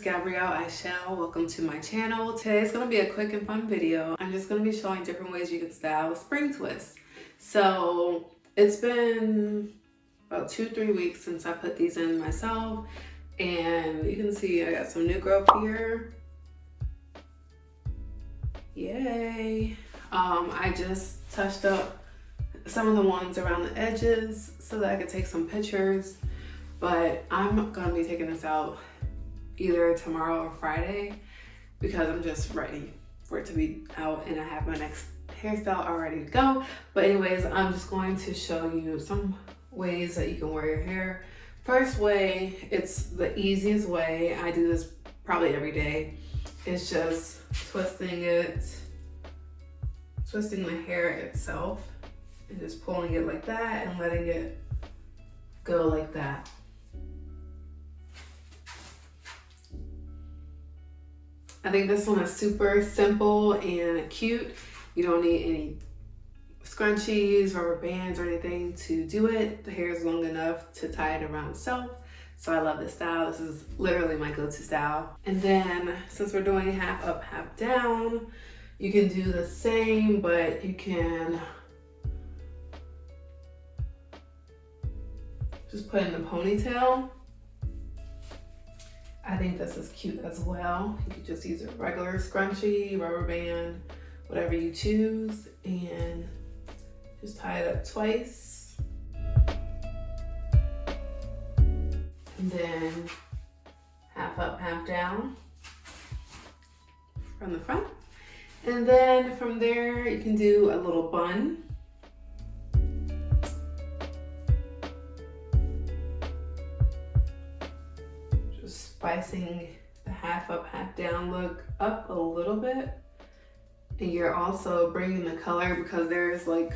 Gabrielle, Ishell. Welcome to my channel. Today's going to be a quick and fun video. I'm just going to be showing different ways you can style a spring twist. So it's been about 2-3 weeks since I put these in myself, and you can see I got some new growth here. Yay! I just touched up some of the ones around the edges so that I could take some pictures, but I'm going to be taking this out either tomorrow or Friday because I'm just ready for it to be out and I have my next hairstyle all ready to go. But anyways, I'm just going to show you some ways that you can wear your hair. First way, it's the easiest way. I do this probably every day. It's just twisting the hair itself and just pulling it like that and letting it go like that. I think this one is super simple and cute. You don't need any scrunchies, rubber bands, or anything to do it. The hair is long enough to tie it around itself. So I love this style. This is literally my go-to style. And then since we're doing half up, half down, you can do the same, but you can just put in the ponytail. I think this is cute as well. You could just use a regular scrunchie, rubber band, whatever you choose, and just tie it up twice. And then half up, half down from the front. And then from there, you can do a little bun. Spicing the half up, half down look up a little bit. And you're also bringing the color, because there's like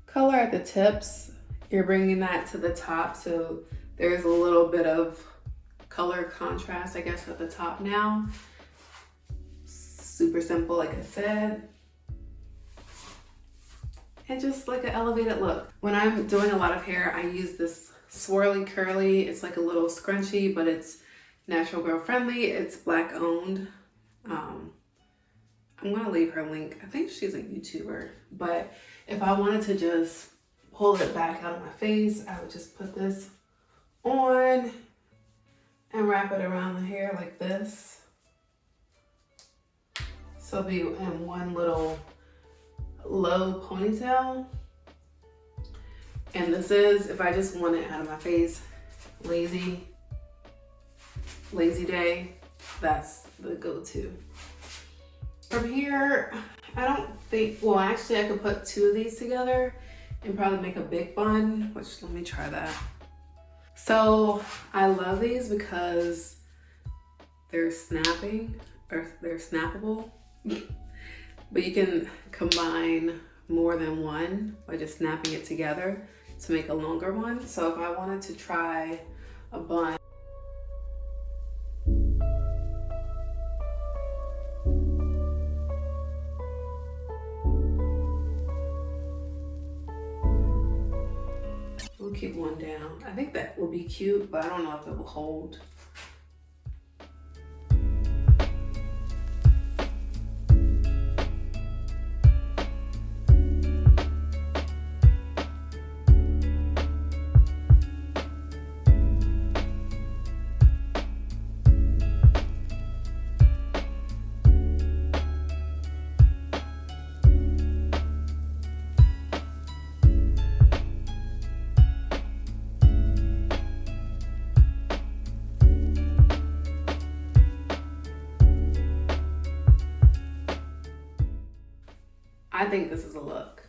color at the tips. You're bringing that to the top, so there's a little bit of color contrast, I guess, at the top now. Super simple, like I said. And just like an elevated look. When I'm doing a lot of hair, I use this swirly curly. It's like a little scrunchie, but it's natural girl friendly. It's black owned. I'm gonna leave her link. I think she's a YouTuber, but if I wanted to just pull it back out of my face, I would just put this on and wrap it around the hair like this. So it'll be in one little low ponytail. And this is, if I just want it out of my face, lazy day, that's the go-to. From here, I don't think, well, actually I could put two of these together and probably make a big bun, which let me try that. So I love these because they're snapping, or they're snappable, but you can combine more than one by just snapping it together to make a longer one. So if I wanted to try a bun, we'll keep one down. I think that will be cute, but I don't know if it will hold. I think this is a look.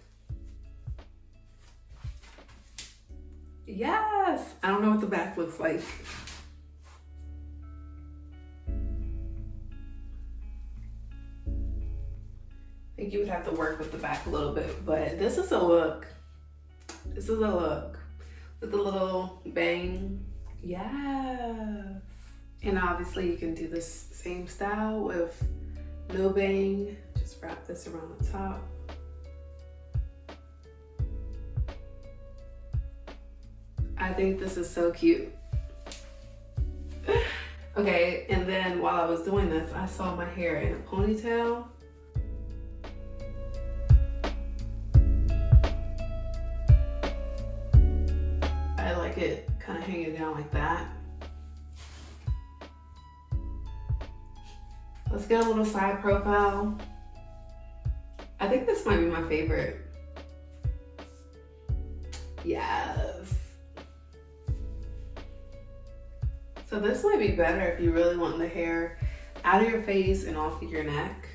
Yes! I don't know what the back looks like. I think you would have to work with the back a little bit, but this is a look. This is a look with a little bang. Yes! And obviously you can do this same style with no bang. Just wrap this around the top. I think this is so cute. Okay, and then while I was doing this, I saw my hair in a ponytail. I like it kind of hanging down like that. Let's get a little side profile. I think this might be my favorite. Yes. So this might be better if you really want the hair out of your face and off of your neck.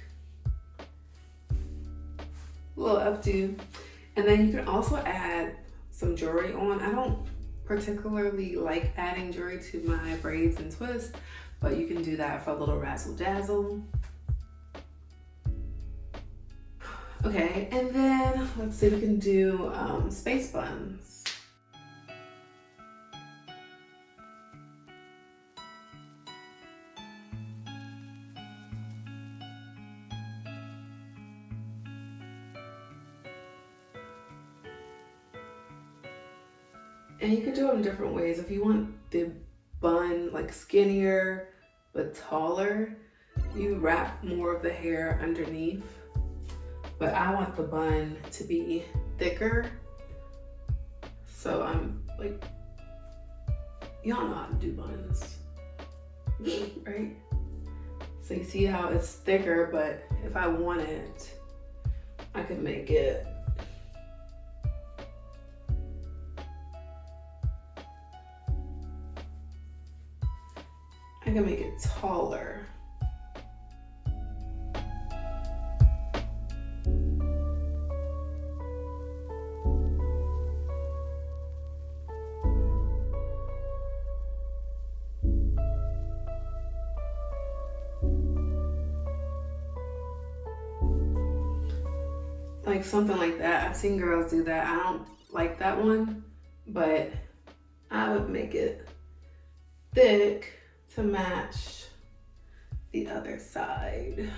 A little up to you. And then you can also add some jewelry on. I don't particularly like adding jewelry to my braids and twists, but you can do that for a little razzle dazzle. Okay, and then let's see, we can do space buns. And you can do it in different ways. If you want the bun like skinnier but taller, you wrap more of the hair underneath. But I want the bun to be thicker. So I'm like, y'all know how to do buns, right? So you see how it's thicker, but if I want it, I could make it taller. Like something like that. I've seen girls do that. I don't like that one, but I would make it thick to match the other side.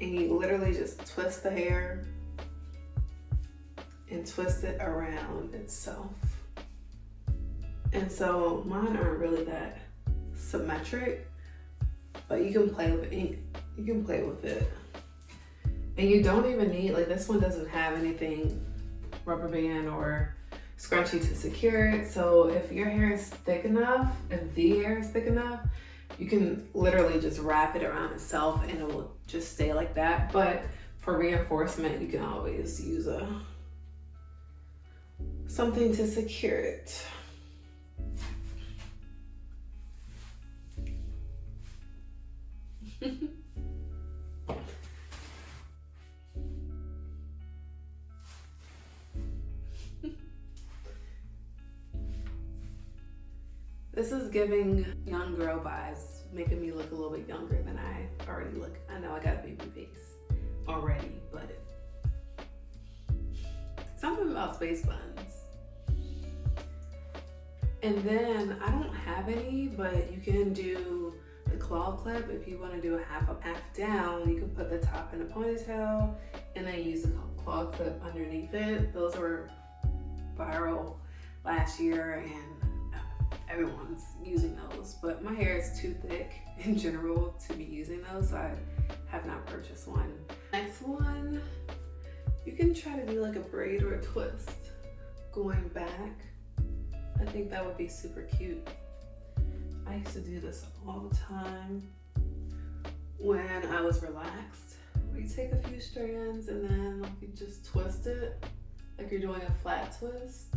And you literally just twist the hair and twist it around itself. And so mine aren't really that symmetric, but you can play with it. You can play with it. And you don't even need, like this one doesn't have anything rubber band or scrunchie to secure it. So if your hair is thick enough, if the hair is thick enough, you can literally just wrap it around itself and it will just stay like that. But for reinforcement, you can always use something to secure it. This is giving young girl vibes, making me look a little bit younger than I already look. I know I got a baby face already, but something about space buns. And then I don't have any, but you can do the claw clip. If you want to do a half up, half down, you can put the top in a ponytail and then use the claw clip underneath it. Those were viral last year and everyone's using those, but my hair is too thick in general to be using those, so I have not purchased one. Next one, you can try to do like a braid or a twist going back. I think that would be super cute. I used to do this all the time when I was relaxed. Where you take a few strands and then like you just twist it like you're doing a flat twist.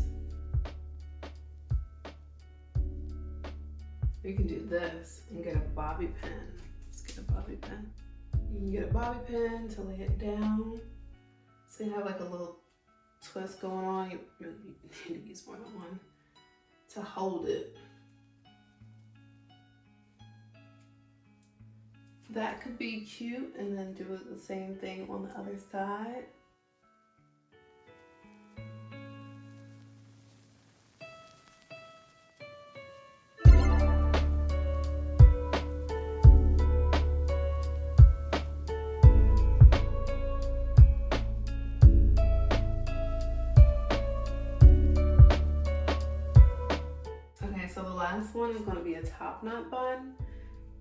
You can do this and get a bobby pin. Let's get a bobby pin. You can get a bobby pin to lay it down. So you have like a little twist going on. You really need to use more than one to hold it. That could be cute, and then do the same thing on the other side. last one is going to be a top knot bun,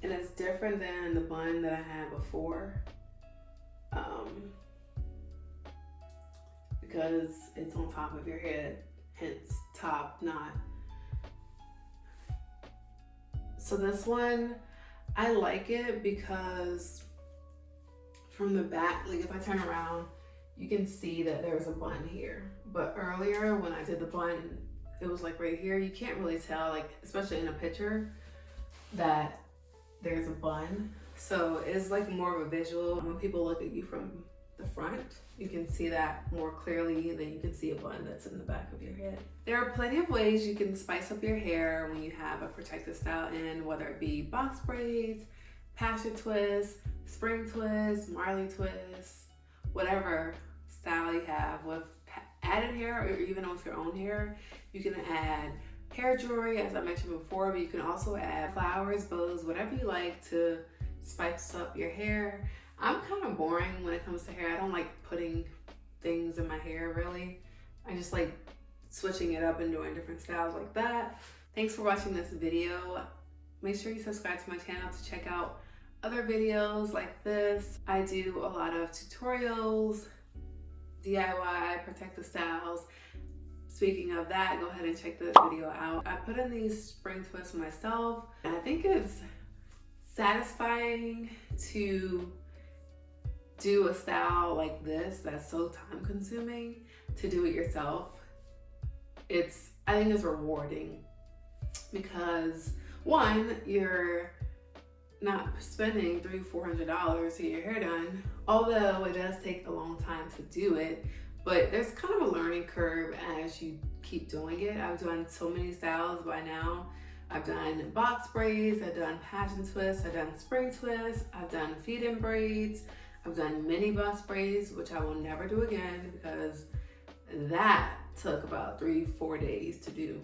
and it's different than the bun that I had before, because it's on top of your head, hence top knot. So this one, I like it because from the back, like if I turn around, you can see that there's a bun here. But earlier when I did the bun, it was like right here. You can't really tell, like especially in a picture, that there's a bun. So it's like more of a visual. When people look at you from the front, you can see that more clearly than you can see a bun that's in the back of your head. There are plenty of ways you can spice up your hair when you have a protective style in, whether it be box braids, passion twists, spring twists, Marley twists, whatever style you have with added hair or even with your own hair. You can add hair jewelry, as I mentioned before, but you can also add flowers, bows, whatever you like to spice up your hair. I'm kind of boring when it comes to hair. I don't like putting things in my hair, really. I just like switching it up and doing different styles like that. Thanks for watching this video. Make sure you subscribe to my channel to check out other videos like this. I do a lot of tutorials, DIY, protective styles. Speaking of that, go ahead and check this video out. I put in these spring twists myself, and I think it's satisfying to do a style like this that's so time consuming to do it yourself. I think it's rewarding because one, you're not spending $300-400 to get your hair done, although it does take a long time to do it, but there's kind of a learning curve as you keep doing it. I've done so many styles by now. I've done box braids, I've done passion twists, I've done spring twists, I've done feed-in braids, I've done mini box braids, which I will never do again because that took about 3-4 days to do.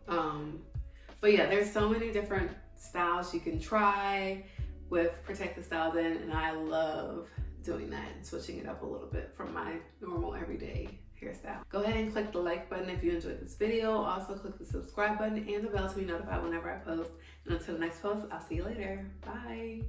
But yeah, there's so many different styles you can try with protective styles in, and I love doing that and switching it up a little bit from my normal everyday hairstyle. Go ahead and click the like button if you enjoyed this video. Also click the subscribe button and the bell to be notified whenever I post. And until the next post, I'll see you later. Bye.